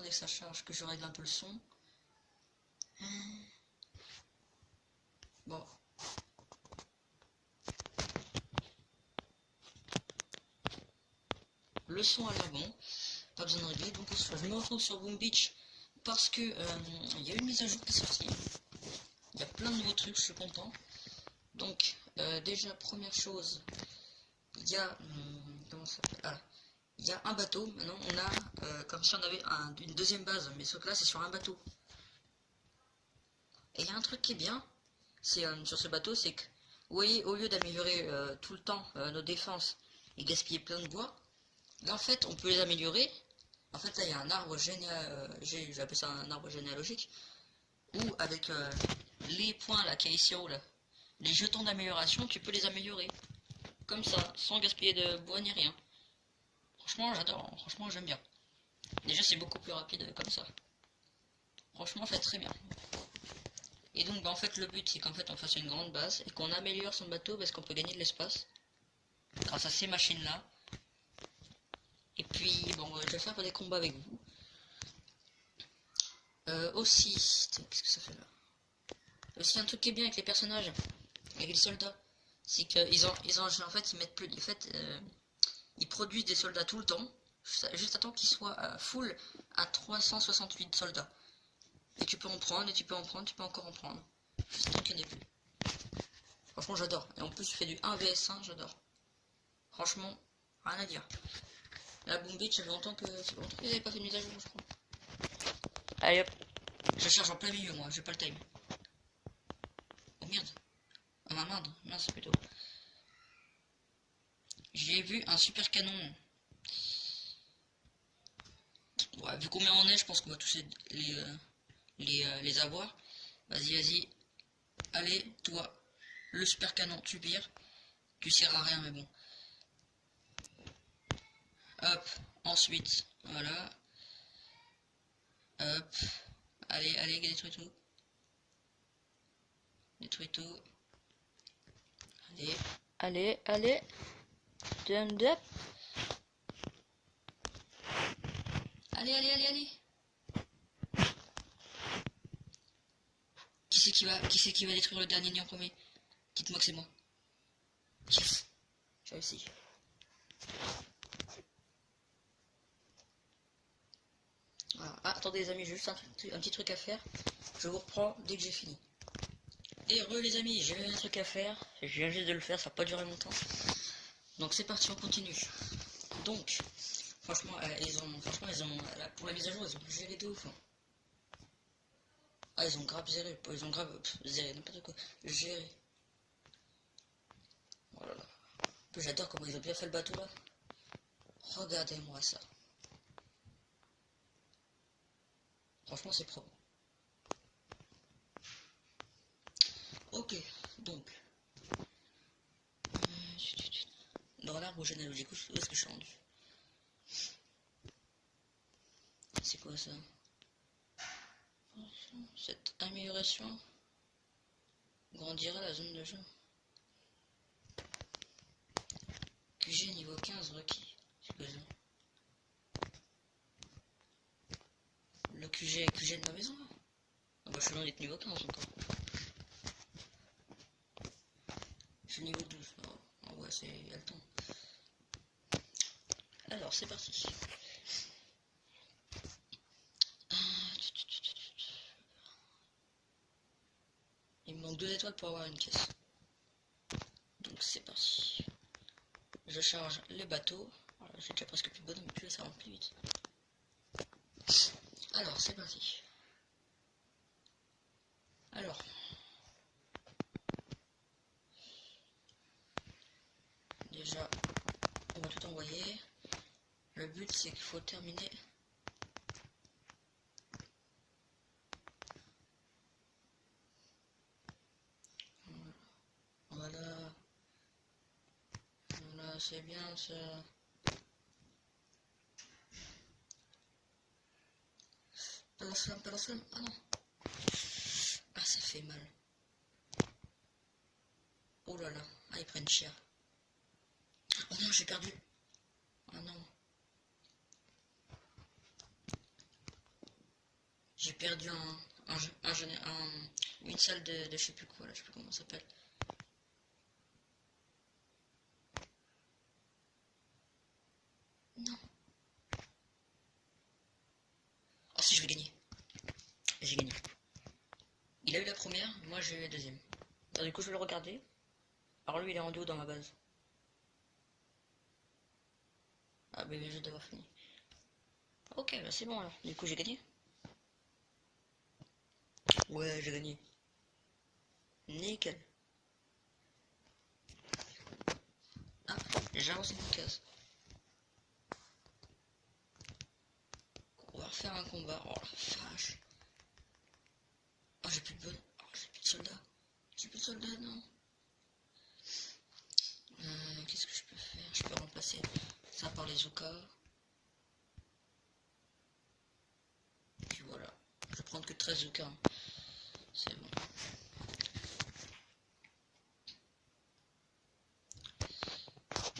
que ça charge, que je règle un peu le son. Bon. Le son a l'air bon, pas besoin de régler, donc je me retrouve sur Boom Beach parce que il y a une mise à jour qui est sortie. Il y a plein de nouveaux trucs, je suis content. Donc déjà première chose, il y a comment ça s'appelle, ah, il y a un bateau. Maintenant on a comme si on avait une deuxième base, mais ce que là c'est sur un bateau. Et il y a un truc qui est bien, c'est sur ce bateau, c'est que vous voyez, au lieu d'améliorer tout le temps nos défenses et gaspiller plein de bois, là en fait on peut les améliorer. En fait là il y a un arbre j'appelle ça un arbre généalogique, où avec les points là qu'il y a ici en haut là, les jetons d'amélioration, tu peux les améliorer. Comme ça, sans gaspiller de bois ni rien. Franchement j'adore, franchement j'aime bien. Déjà c'est beaucoup plus rapide comme ça. Franchement c'est très bien. Et donc bah, en fait le but c'est qu'en fait on fasse une grande base et qu'on améliore son bateau parce qu'on peut gagner de l'espace grâce à ces machines là. Et puis bon je vais faire des combats avec vous. Aussi, qu'est-ce que ça fait là? Aussi un truc qui est bien avec les personnages, avec les soldats, c'est qu'ils ont en fait ils mettent plus, en fait ils produisent des soldats tout le temps, juste à temps qu'ils soient full à 368 soldats. Et tu peux en prendre, et tu peux en prendre, tu peux encore en prendre. Juste tant qu'il n'y en ait plus. Franchement j'adore. Et en plus tu fais du 1 vs 1, j'adore. Franchement, rien à dire. La Boom Beach, ça fait longtemps qu'ils n'avaient pas fait de mise à jour, je crois. Allez hop. Je charge en plein milieu moi, j'ai pas le time. Oh merde. Oh ma merde, mince plutôt. J'ai vu un super canon. Ouais, vu combien on est, je pense qu'on va tous les avoir. Vas-y, vas-y. Allez, toi, le super canon, tu pires. Tu sers à rien, mais bon. Hop, ensuite, voilà. Hop. Allez, allez, détruis tout. Détruis tout. Allez. Allez, allez. Jump up. Allez, allez, allez, allez. Qui c'est qui va détruire le dernier nid en premier? Dites-moi que c'est moi. Yes. J'ai réussi. Voilà. Ah, attendez les amis, j'ai juste un petit truc à faire. Je vous reprends dès que j'ai fini. Et les amis, j'ai un truc à faire. Je viens juste de le faire, ça va pas durer longtemps. Donc c'est parti, on continue. Donc, franchement, pour la mise à jour, ils ont géré de ouf. Hein. Ah, ils ont grave géré, géré, n'importe quoi. Géré. Oh là là. J'adore comment ils ont bien fait le bateau là. Regardez-moi ça. Franchement, c'est propre. Ok, donc. Dans l'arbre généalogique, où est-ce que je suis rendu? C'est quoi ça? Cette amélioration grandira la zone de jeu. QG niveau 15 requis. C'est quoi ça? Le QG de ma maison là? Ah bah je suis loin d'être niveau 15 encore. Je suis niveau 12. Oh ouais, c'est il y a le temps. Alors c'est parti. Il me manque 2 étoiles pour avoir une caisse. Donc c'est parti. Je charge les bateaux. Voilà, j'ai déjà presque plus de bonhomme, mais plus ça rentre plus vite. Alors c'est parti. Alors. Déjà, on va tout envoyer. Le but c'est qu'il faut terminer. Voilà. Voilà, c'est bien ça. Pas la flamme, pas la flamme. Ah non. Ah, ça fait mal. Oh là là. Ah, ils prennent cher. Oh non, j'ai perdu. Ah non. J'ai perdu une salle de je sais plus quoi là, je sais plus comment ça s'appelle. Non. Ah si, je vais gagner. J'ai gagné. Il a eu la première, moi j'ai eu la deuxième. Alors, du coup je vais le regarder. Alors lui il est en duo dans ma base. Ah mais je vais devoir finir. Ok, bah c'est bon alors. Du coup j'ai gagné. Ouais, j'ai gagné. Nickel. Ah, j'ai avancé une case. On va refaire un combat. Oh la vache. Oh, j'ai plus de bonne. Oh, j'ai plus de soldats. J'ai plus de soldats, non. Qu'est-ce que je peux faire? Je peux remplacer ça par les Zuka. Puis voilà. Je vais prendre que 13 Zuka. Hein. C'est bon.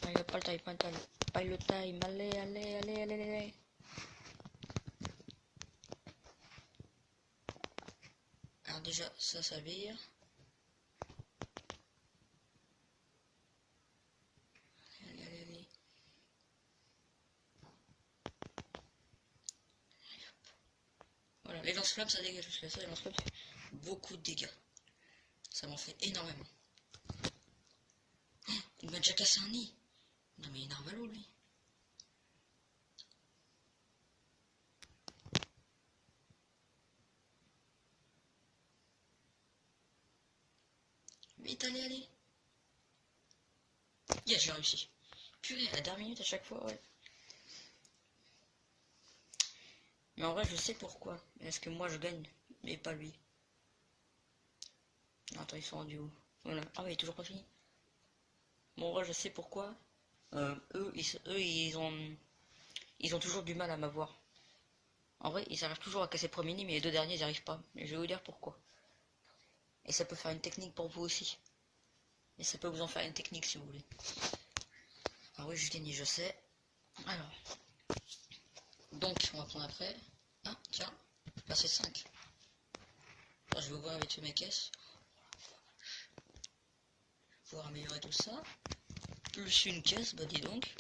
Ah, il a pas le time, pas le time. Pas le time. Allez, allez, allez, allez, allez. Alors déjà, ça vire. Allez, allez, allez. Voilà, les lance-flammes, ça dégage jusqu'à ça. Les lance-flammes, ça fait beaucoup de dégâts. Ça m'en fait énormément. Oh, il m'a déjà cassé un nid. Non mais il est normal lui. Vite, allez, allez. Yeah, j'ai réussi. Purée, à la dernière minute à chaque fois, ouais. Mais en vrai, je sais pourquoi. Est-ce que moi je gagne, mais pas lui. Attends, ils sont rendus où? Voilà. Ah ouais, il est toujours pas fini. Bon, en vrai, je sais pourquoi. Eux, ils ont toujours du mal à m'avoir. En vrai, ils arrivent toujours à casser le premier nid, mais les deux derniers, ils n'y arrivent pas. Mais je vais vous dire pourquoi. Et ça peut faire une technique pour vous aussi. Et ça peut vous en faire une technique si vous voulez. Ah oui, je gagne, je sais. Alors. Donc, on va prendre après. Ah, tiens. Là, c'est 5. Alors, je vais ouvrir avec mes caisses. Pour améliorer tout ça. Plus une caisse, bah dis donc.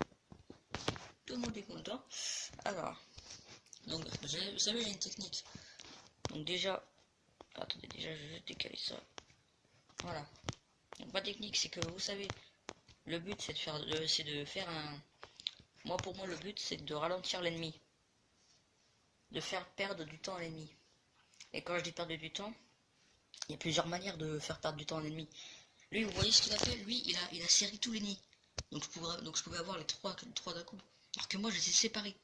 Tout le monde est content. Alors. Donc, vous savez, j'ai une technique. Donc déjà. Attendez, déjà, je vais juste décaler ça. Voilà. Donc, ma technique, c'est que vous savez. Le but, c'est de faire un... Pour moi, le but, c'est de ralentir l'ennemi. De faire perdre du temps à l'ennemi. Et quand je dis perdre du temps, il y a plusieurs manières de faire perdre du temps à l'ennemi. Lui, vous voyez ce qu'il a fait? Lui, il a serré tous les nids. Donc je pouvais avoir les trois d'un coup. Alors que moi, je les ai séparés.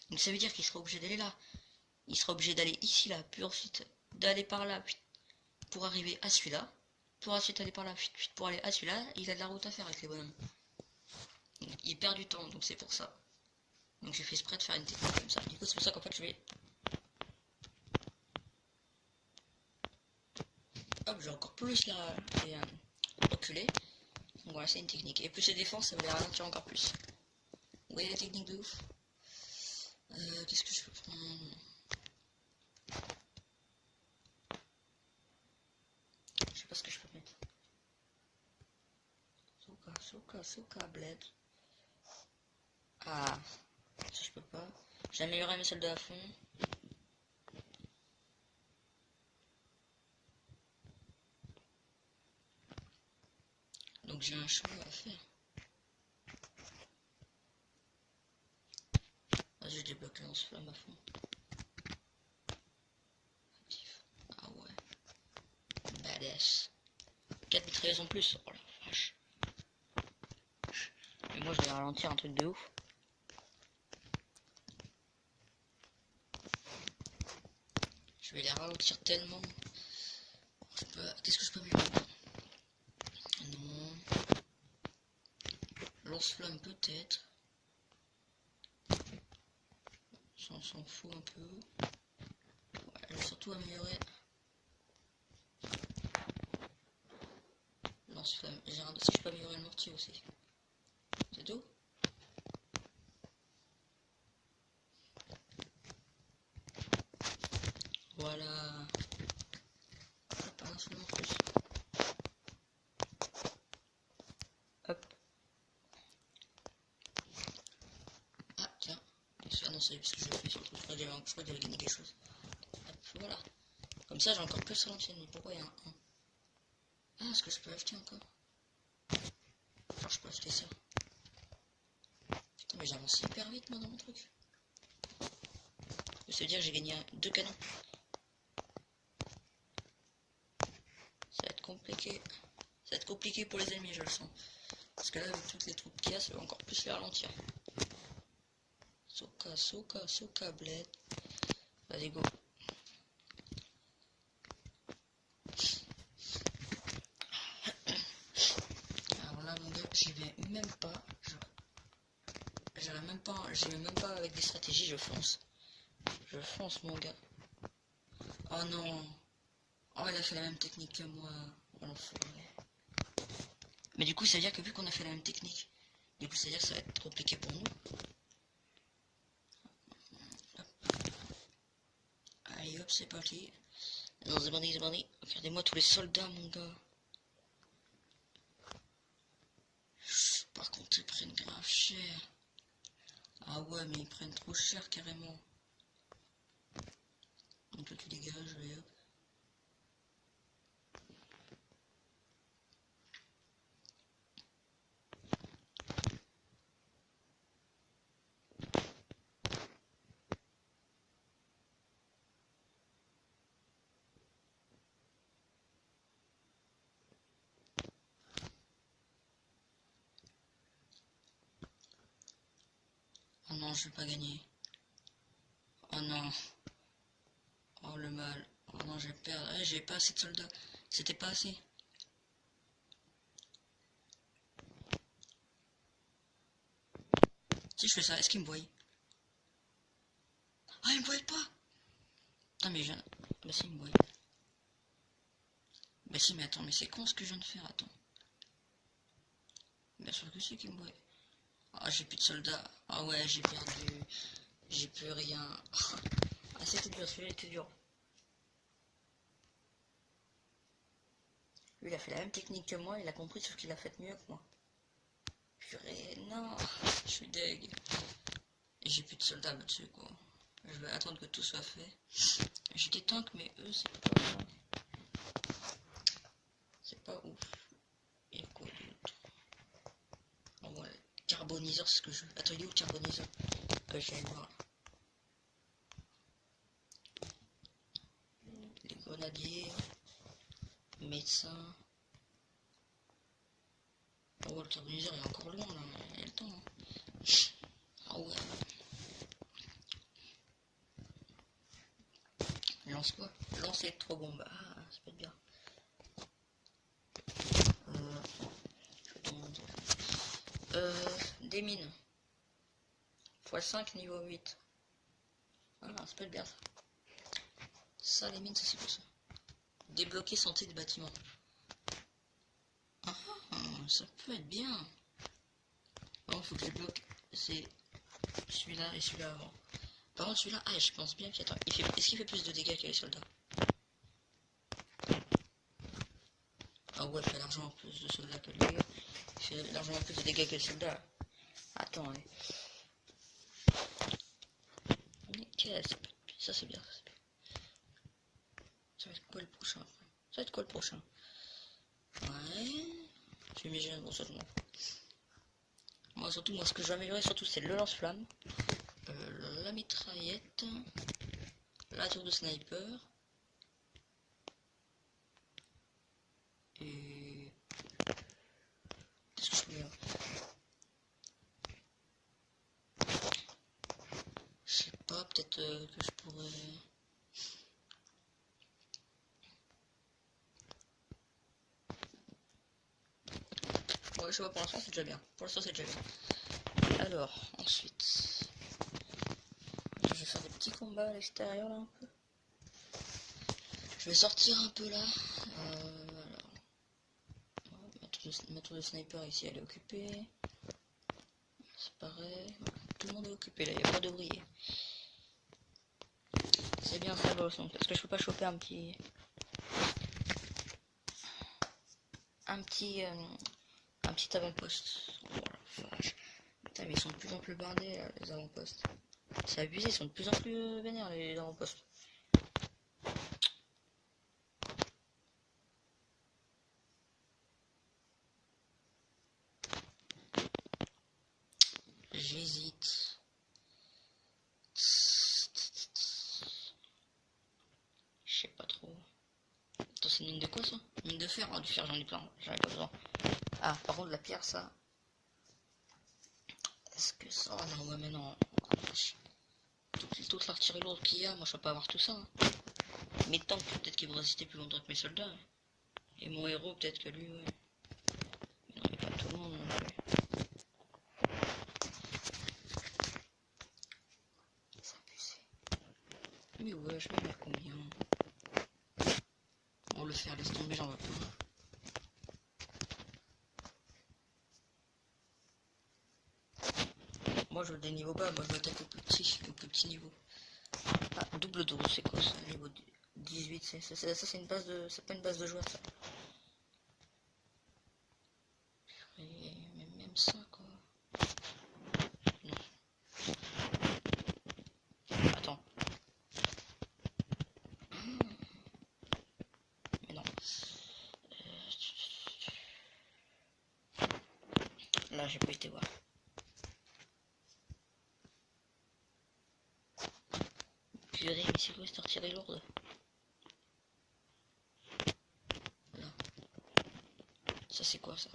Donc ça veut dire qu'il sera obligé d'aller là. Il sera obligé d'aller ici, là. Puis ensuite, d'aller par là, pour arriver à celui-là. Pour ensuite aller par là, pour aller à celui-là. Il a de la route à faire avec les bonhommes. Donc, il perd du temps, donc c'est pour ça. Donc j'ai fait exprès de faire une technique comme ça. Du coup, c'est pour ça qu'en fait, je vais... Hop, j'ai encore plus là, reculé. Donc voilà, c'est une technique. Et plus c'est défense, ça va les ralentir encore plus. Vous voyez la technique de ouf. Qu'est-ce que je peux prendre? Je sais pas ce que je peux mettre. Soka, bled. Ah, ça je peux pas. J'ai amélioré mes soldats à fond. Donc j'ai un choix à faire. Vas-y, je débloque le lance-flamme à fond. Ah ouais. Badass. 4 mitrailleuses en plus. Oh la vache. Mais moi je vais ralentir un truc de ouf. Je vais les ralentir tellement. Qu'est-ce que je peux améliorer? Non. Lance-flamme peut-être. Ça on s'en fout un peu. Ouais, je vais surtout améliorer. Lance-flamme. Est-ce que je peux améliorer le mortier aussi? C'est tout? Voilà. Pas un seul en plus. Hop. Ah tiens. Ah non, c'est parce que je l'ai fait sur le truc. Je crois que j'avais gagné quelque chose. Hop, voilà. Comme ça j'ai encore plus à l'ancienne. Mais pourquoi il y a un 1? Ah, est-ce que je peux acheter encore? Genre je peux acheter ça. Putain mais j'avance hyper vite moi dans mon truc. Ça veut dire que j'ai gagné 2 canons. Ça va être compliqué. Ça va être compliqué pour les ennemis, je le sens. Parce que là, avec toutes les troupes qu'il y a, ça va encore plus les ralentir. Soka, bled. Vas-y, go. Alors là, mon gars, j'y vais même pas. J'y vais même pas avec des stratégies, je fonce. Je fonce, mon gars. Oh non. Oh, il a fait la même technique que moi. Oh, l'enfoiré. Mais du coup, ça veut dire que vu qu'on a fait la même technique, du coup, ça veut dire que ça va être compliqué pour nous. Hop. Allez, hop, c'est parti. Non, c'est bandit. Regardez-moi tous les soldats, mon gars. Par contre, ils prennent grave cher. Ah ouais, mais ils prennent trop cher, carrément. Donc toi, tu dégages, allez, hop. Oh non, je vais pas gagner. Oh non. Oh le mal. Oh non, je vais perdre. Ah, j'ai pas assez de soldats. C'était pas assez. Si je fais ça, est-ce qu'il me voit? Ah, il me voit pas. Putain, mais je... Bah si, il me voit. Bah si, mais attends, mais c'est con ce que je viens de faire, attends. Bien sûr que c'est qu'il me voit. Ah, j'ai plus de soldats. Ah ouais, j'ai perdu. J'ai plus rien. Ah, c'était dur, celui-là était dur. Lui, il a fait la même technique que moi, il a compris, sauf qu'il a fait mieux que moi. Purée, non, je suis deg. Et j'ai plus de soldats là-dessus, quoi. Je vais attendre que tout soit fait. J'ai des tanks, mais eux, c'est pas ouf. Il y a quoi d'autre? Oh ouais, carboniseur, c'est ce que je veux. Attends, il est où le carboniseur? Que j'aille voir. Les grenadiers. Médecin. Oh, le carboniseur est encore loin, là. Il y a le temps. Hein. Ah ouais. Lance quoi? Lance électro-bombe. Ah, ça peut être bien. Je vais demander. Des mines. x5 niveau 8. Ah, ça peut être bien ça. Ça, les mines, ça c'est pour ça. Débloquer santé des bâtiments. Ah, ça peut être bien. Bon, faut que je bloque. C'est celui-là et celui-là avant. Par contre, celui-là, ah, je pense bien qu'il attend. Est-ce qu'il fait plus de dégâts que les soldats? Ah ouais, il fait largement plus de soldats que lui. Il fait largement plus de dégâts que les soldats. Attends, ouais. Ça c'est bien. Ça va être quoi le prochain? Ça va être quoi le prochain? Ouais. Je vais m'imaginer bon ça. Moi surtout, moi ce que je vais améliorer surtout c'est le lance-flamme, la mitraillette, la tour de sniper et qu'est-ce que je peux dire? Je sais pas, peut-être que je pourrais. Ouais, je vois, pour l'instant c'est déjà bien. Pour l'instant c'est déjà bien. Alors, ensuite, je vais faire des petits combats à l'extérieur là un peu. Je vais sortir un peu là. Alors, ma tour de sniper ici elle est occupée. C'est pareil. Tout le monde est occupé là, il n'y a pas d'ouvrier. C'est bien ça, boss. Parce que je peux pas choper un petit... Un petit avant-poste. Oh la vache. Putain, mais ils sont de plus en plus blindés, les avant-postes. C'est abusé, ils sont de plus en plus vénères, les avant-postes. J'hésite. Je sais pas trop. Attends, c'est une mine de quoi ça? Mine de fer? Ah, du fer, j'en ai plein. J'en ai pas besoin. Ah, par contre, la pierre, ça. Est-ce que ça. Oh non, ouais, mais non. Toute l'artillerie lourde qu'il y a, moi je peux pas avoir tout ça. Hein. Mes tanks, peut-être qu'ils vont résister plus longtemps que mes soldats. Hein. Et mon héros, peut-être que lui, ouais. Mais non, mais pas tout le monde non plus. C'est abusé. Mais ouais, je vais mettre combien? On va le faire, laisse tomber, j'en veux pas. Moi je veux des niveaux bas, moi je veux attaquer au plus petit niveau. Ah, double 12, c'est quoi ça? Niveau 18, ça c'est une base de. C'est pas une base de joueurs ça. Et même ça quoi. Non. Attends. Mais non. Là j'ai pas été voir. Purée, mais c'est quoi cette artillerie lourde? Là. Ça c'est quoi ça?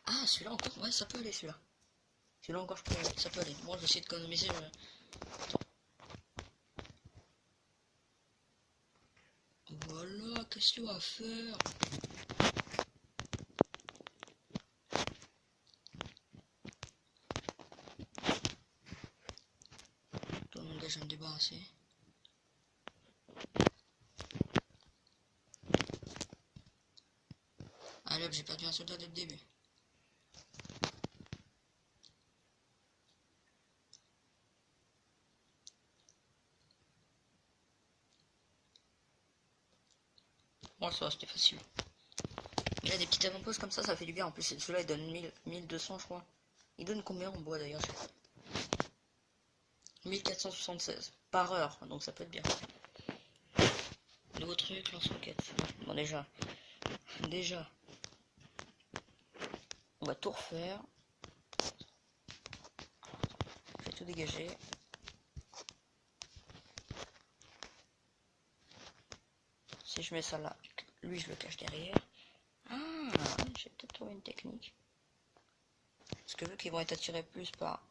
Ah celui-là encore, ouais ça peut aller celui-là. Celui-là encore ça peut aller. Moi je vais essayer d'économiser. Voilà, qu'est-ce qu'on va faire? Toi mon gars je vais me débarrasser. Allez hop, j'ai perdu un soldat dès le début. Bon ça va, c'était facile. Il a des petites avant-postes comme ça fait du bien. En plus celui-là il donne 1200 je crois. Il donne combien en bois d'ailleurs? 1476 par heure, donc ça peut être bien. Nouveau truc, lance-roquette. Bon déjà, on va tout refaire. Je vais tout dégager. Si je mets ça là, lui je le cache derrière. Ah, j'ai peut-être trouvé une technique. Parce que vu qu'ils vont être attirés plus par...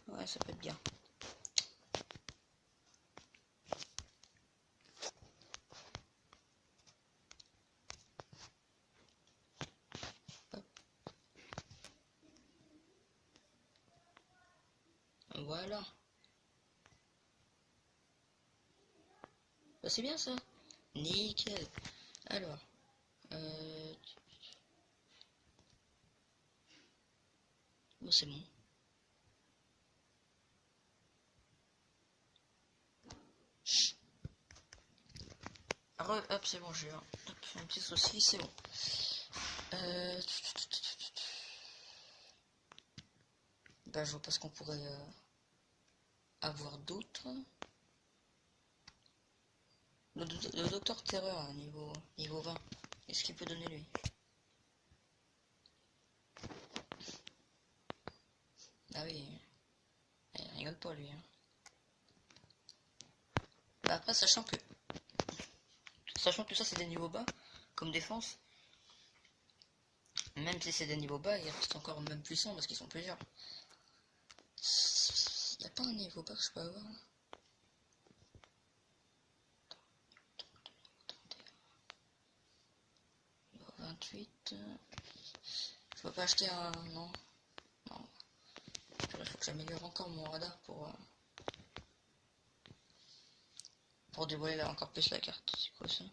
Ouais, ça peut être bien. Hop. Voilà. Bah, c'est bien ça. Nickel. Alors. Bon, c'est bon. Hop, c'est bon, j'ai un petit souci, c'est bon. Bah, je vois pas ce qu'on pourrait avoir d'autre. Le docteur Terreur, niveau 20. Qu'est-ce qu'il peut donner lui? Ah oui, il rigole pas lui. Hein. Bah après, sachant que tout ça c'est des niveaux bas, comme défense, même si c'est des niveaux bas, ils restent encore même puissants parce qu'ils sont plusieurs. Y a pas un niveau bas que je peux avoir là? Niveau 28. Je peux pas acheter un. Non. Non. Il faut que j'améliore encore mon radar pour dévoiler encore plus la carte. C'est quoi ça?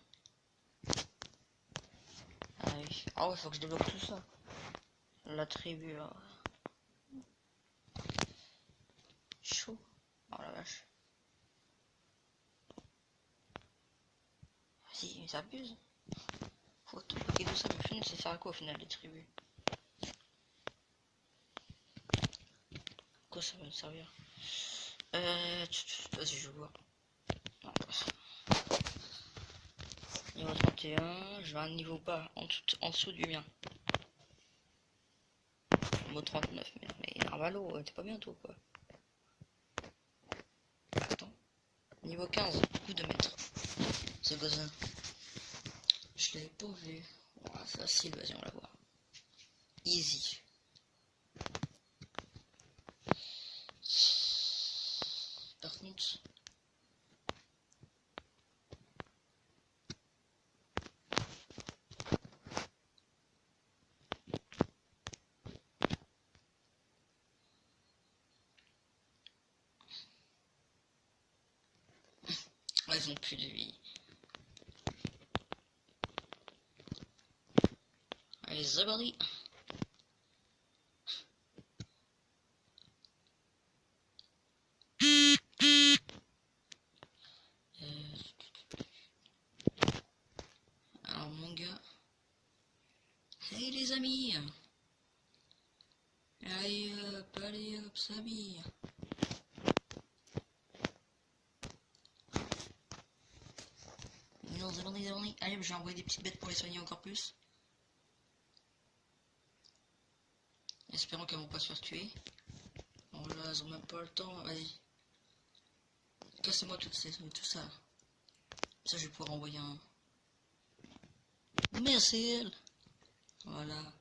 Ah oui. Ah ouais, faut que je débloque tout ça. La tribu. Chaud. Oh la vache. Vas-y, ils abusent. Faut tout paquet de ça, mais au final, ça sert à quoi au final les tribus? Quoi ça va me servir? Vas-y, je vois. Non, pas ça. Niveau 31, je vais à un niveau bas, en dessous du mien. Niveau 39, mais Arvalo, t'es pas bientôt quoi. Attends. Niveau 15, coup de maître. Ce gozin. Je l'avais pas vu. Oh, facile, vas-y, on la voit. Easy. Par contre... Oh, ils ont plus de vie. Allez, Zabari. Alors mon gars. Hey les amis. Allez hop, s'habille. Non, Zabari. Allez, je vais envoyer des petites bêtes pour les soigner encore plus. Espérons qu'elles vont pas se faire tuer. Bon là, elles ont même pas le temps. Allez. Cassez-moi tout ça. Ça, je vais pouvoir envoyer un... Merci elle. Voilà.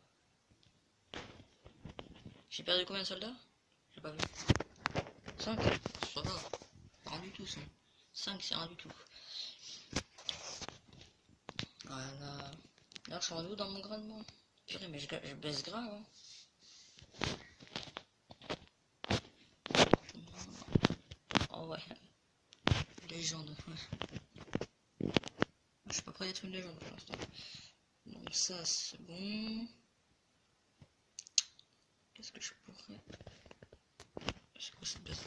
J'ai perdu combien de soldats? J'ai pas vu. 5. Ça va. Rien du tout ça. 5 c'est rien du tout. Voilà. Là je suis en haut dans mon gradement. Purée mais je baisse grave hein. Oh ouais. Légende. Je suis pas prêt d'être une légende pour l'instant. Donc ça c'est bon. Qu'est-ce que je pourrais... C'est quoi cette bête?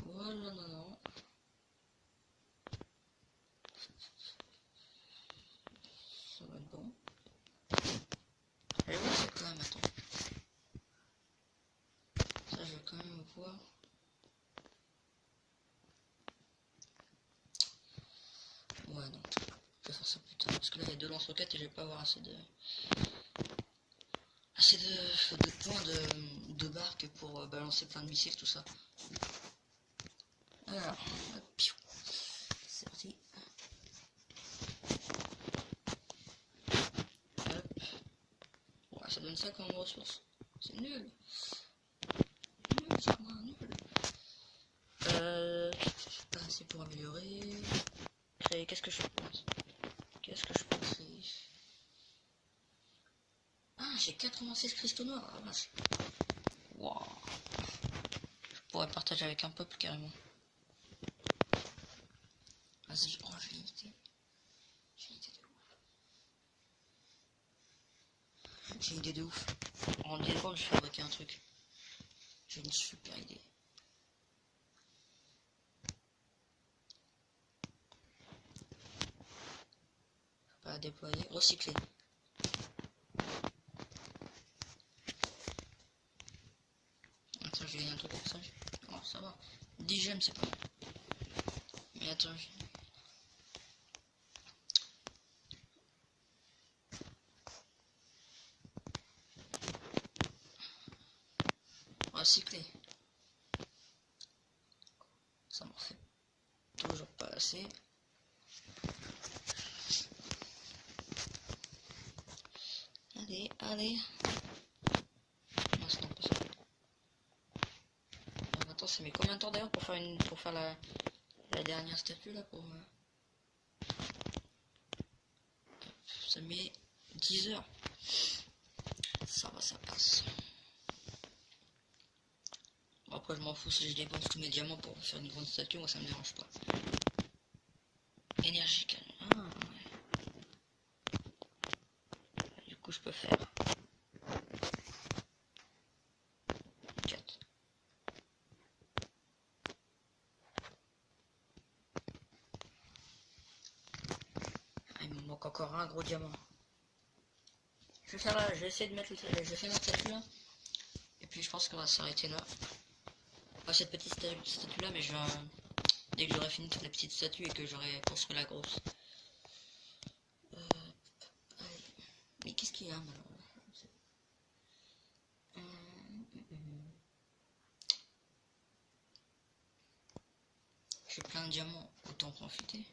Voilà, non. Ça va être bon. Je vais voir ça quand même, attends. Ça je vais quand même voir. Ouais non. Je vais faire ça plus tard. Parce que là il y a 2 lance-roquettes et je vais pas avoir assez de points de barque pour balancer plein de missiles, tout ça. Alors, c'est parti. Hop. Ouais, ça donne ça comme ressource. C'est nul. Nul, c'est moi, nul. Pas assez pour améliorer. Créer, qu'est-ce que je pense? Qu'est-ce que je pensais? Ah, j'ai 86 cristaux noirs, ah vache. Wow. Je pourrais partager avec un peuple carrément. Vas-y, oh, j'ai une idée. J'ai une idée de ouf. J'ai une idée de ouf. En 10 secondes, je vais fabriquer un truc. J'ai une super idée. Faut pas la déployer. Recycler. Attends, je vais gagner un truc pour ça. Oh, ça va. 10 gemmes, c'est pas mal. Mais attends, recycler. Ça m'en fait toujours pas assez. Allez. Non, c'est non, pas ça. Alors, attends, ça met combien de temps d'ailleurs pour faire la dernière statue là pour ça met 10 heures. Ça va, ça passe. Bon, après je m'en fous si je dépense tous mes diamants pour faire une grande statue, moi ça me dérange pas. Énergie calme. Ah ouais. Du coup, je peux faire 4. Ah, il me manque encore un gros diamant. Je vais faire là, je vais essayer de mettre je vais faire ma statue là. Et puis je pense qu'on va s'arrêter là. Pas cette petite statue là, mais je vais, dès que j'aurai fini toute la petite statue et que j'aurai construit la grosse. Mais qu'est-ce qu'il y a maintenant? J'ai plein de diamants, autant en profiter.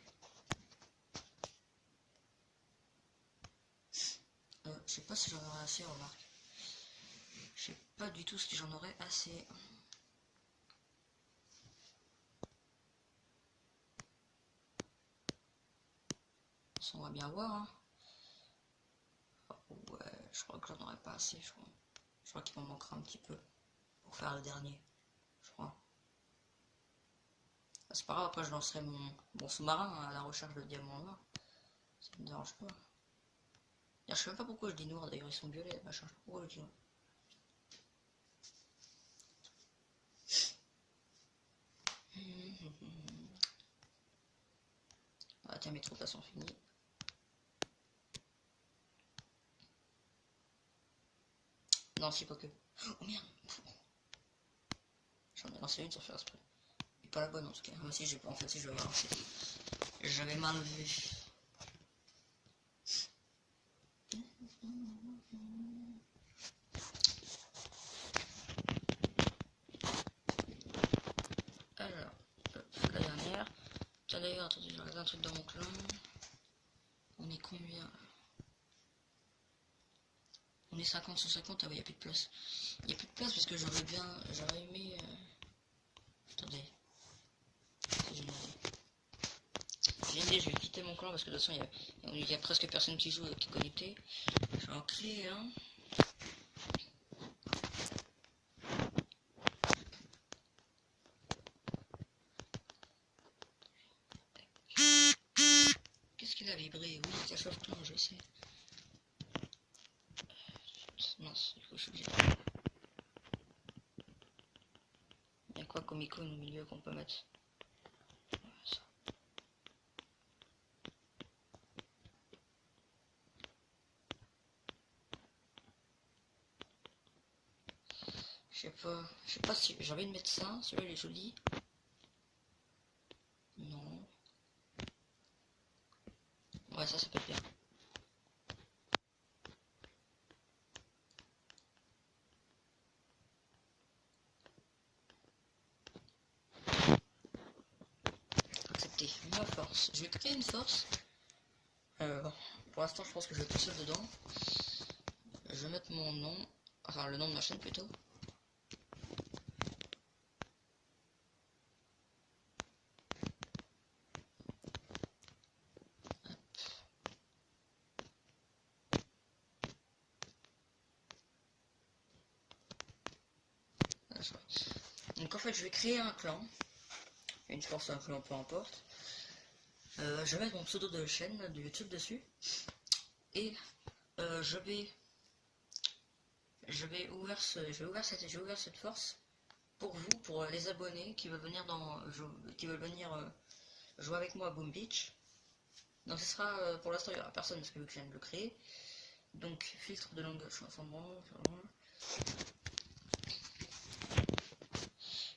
Je sais pas si j'en aurai assez, remarque. Je sais pas du tout si j'en aurai assez. Ça, on va bien voir. Hein. Oh, ouais, je crois que j'en aurai pas assez, je crois. Je crois qu'il m'en manquera un petit peu pour faire le dernier, je crois. Ah, c'est pas grave, après je lancerai mon sous-marin à la recherche de diamants noirs. Ça me dérange pas. Je sais même pas pourquoi je dis noir, d'ailleurs ils sont violets, machin, je sais pas pourquoi je dis noir. Ah tiens, mes troupes là sont finies. Non, c'est pas que. Oh merde. J'en ai lancé une sans faire exprès. Et pas la bonne en tout cas. Moi aussi, j'ai pas. En fait, si je vais lancer. J'avais mal vu. Alors, la dernière. Tiens d'ailleurs, attendez, je regarde un truc dans mon clan. On est combien? On est 50 sur 50, ah ouais, y a plus de place. Y a plus de place parce que j'aurais aimé. Attendez. Je vais quitter mon clan parce que de toute façon, il y a presque personne qui joue, qui est connecté. Je vais en créer un. Qu'est-ce qu'il a vibré? Oui, ça chauffe clan, je sais. Mince, du coup, je suis obligé. Il y a quoi comme icône au milieu qu'on peut mettre? Ça. Je sais pas si j'ai envie de mettre ça, celui-là il est joli. Non. Ouais, ça peut être bien. Accepter. Ma force. Je vais créer une force. Pour l'instant, je pense que je vais tout seul dedans. Je vais mettre mon nom, enfin le nom de ma chaîne plutôt. Donc en fait, je vais créer un clan. Une force, un clan, peu importe. Je vais mettre mon pseudo de chaîne de YouTube dessus. Et je vais ouvrir cette force pour vous, pour les abonnés qui veulent venir jouer avec moi à Boom Beach. Donc ce sera pour l'instant il n'y aura personne parce que vu que je viens de le créer. Donc filtre de langage,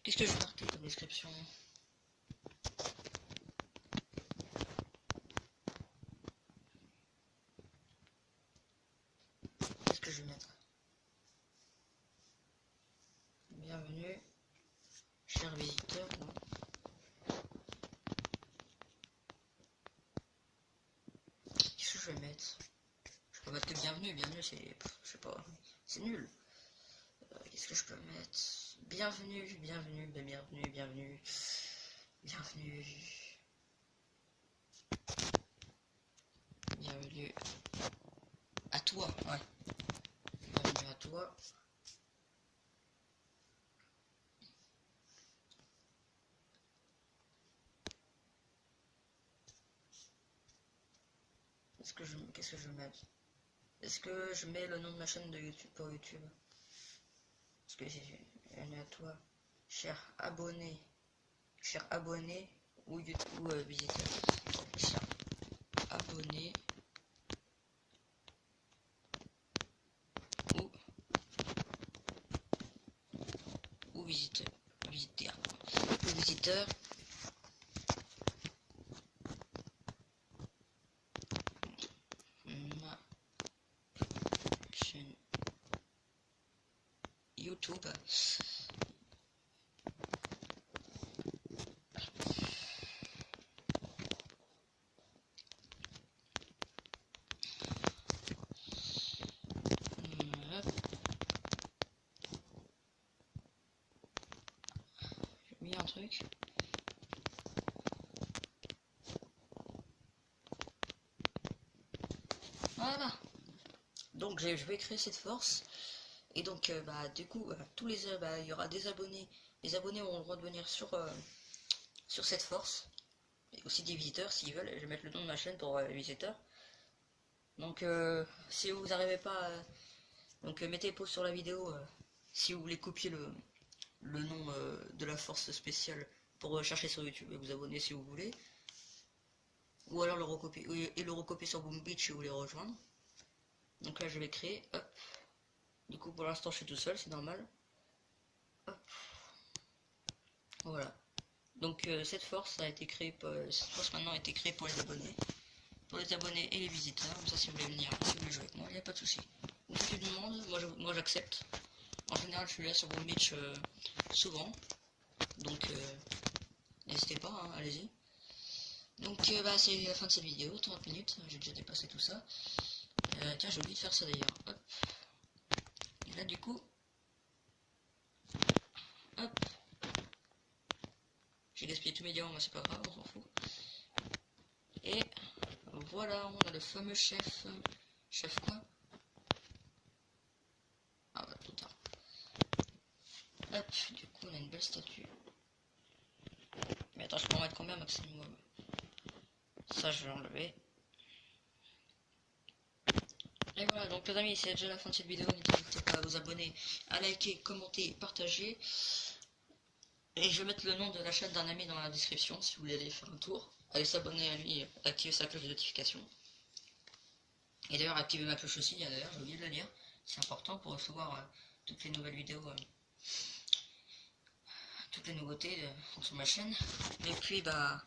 qu'est-ce que je vais marquer comme description? Qu'est-ce que je vais mettre? Bienvenue, chers visiteurs. Qu'est-ce que je vais mettre? Je peux mettre que bienvenue, c'est, je sais pas, c'est nul. Qu'est-ce que je peux mettre? Bienvenue, bienvenue, bienvenue, bienvenue, bienvenue, bienvenue à toi, ouais. Bienvenue à toi. Qu'est-ce que je vais mettre? Est-ce que je mets le nom de ma chaîne de YouTube pour YouTube? Parce que j'ai à toi, cher abonné ou YouTube ou visiteur. Cher abonné ou visiteur. Ou visiteur. Ma chaîne YouTube. J'ai mis un truc. Voilà. Donc je vais créer cette force. Et donc bah du coup tous les il y aura des abonnés. Les abonnés auront le droit de venir sur cette force. Et aussi des visiteurs s'ils veulent. Je vais mettre le nom de ma chaîne pour les visiteurs. Donc si vous n'arrivez pas donc mettez pause sur la vidéo si vous voulez copier le nom de la force spéciale pour chercher sur YouTube et vous abonner si vous voulez. Ou alors le recopier sur Boom Beach si vous voulez rejoindre. Donc là je vais créer, hop. Du coup pour l'instant je suis tout seul, c'est normal. Hop. Voilà. Donc cette force a été créée cette force maintenant a été créée pour les abonnés. Pour les abonnés et les visiteurs. Comme ça si vous voulez venir, si vous voulez jouer avec moi, il n'y a pas de souci. Vous faites une demande, moi j'accepte. En général je suis là sur Boom Beach souvent. Donc n'hésitez pas, hein, allez-y. Donc bah c'est la fin de cette vidéo, 30 minutes, j'ai déjà dépassé tout ça. Tiens, j'ai oublié de faire ça d'ailleurs. Hop. Et là du coup, hop. J'ai gaspillé tous mes diamants, mais c'est pas grave, on s'en fout. Et voilà, on a le fameux chef. Chef quoi? Ah bah tout tard. Hop, du coup on a une belle statue. Mais attends, je peux en mettre combien maximum? Ça je vais enlever. Et voilà, donc les amis, c'est déjà la fin de cette vidéo. N'hésitez pas à vous abonner, à liker, commenter, partager. Et je vais mettre le nom de la chaîne d'un ami dans la description si vous voulez aller faire un tour. Allez s'abonner à lui, activer sa cloche de notification. Et d'ailleurs, activer ma cloche aussi, d'ailleurs, j'ai oublié de le dire. C'est important pour recevoir toutes les nouvelles vidéos, toutes les nouveautés sur ma chaîne. Et puis, bah...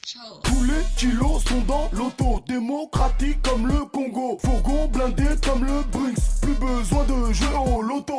ciao. Tous les kilos sont dans l'auto, démocratique comme le Congo. Fourgon blindé comme le Brinks, plus besoin de jouer au loto.